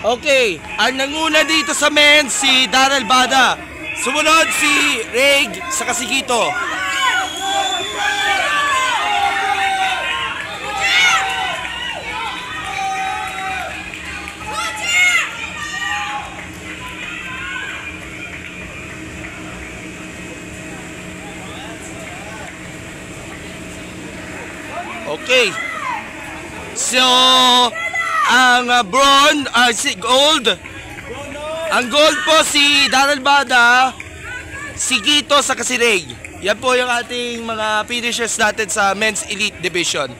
Okay, ang nanguna dito sa men si Daryl Bada. Sumunod si Reg sa Kasikito. Okay. So, ang gold. Ang gold po si Daryl Bada, si Gito sa Kasireg. Yan po yung ating mga finishers natin sa Men's Elite Division.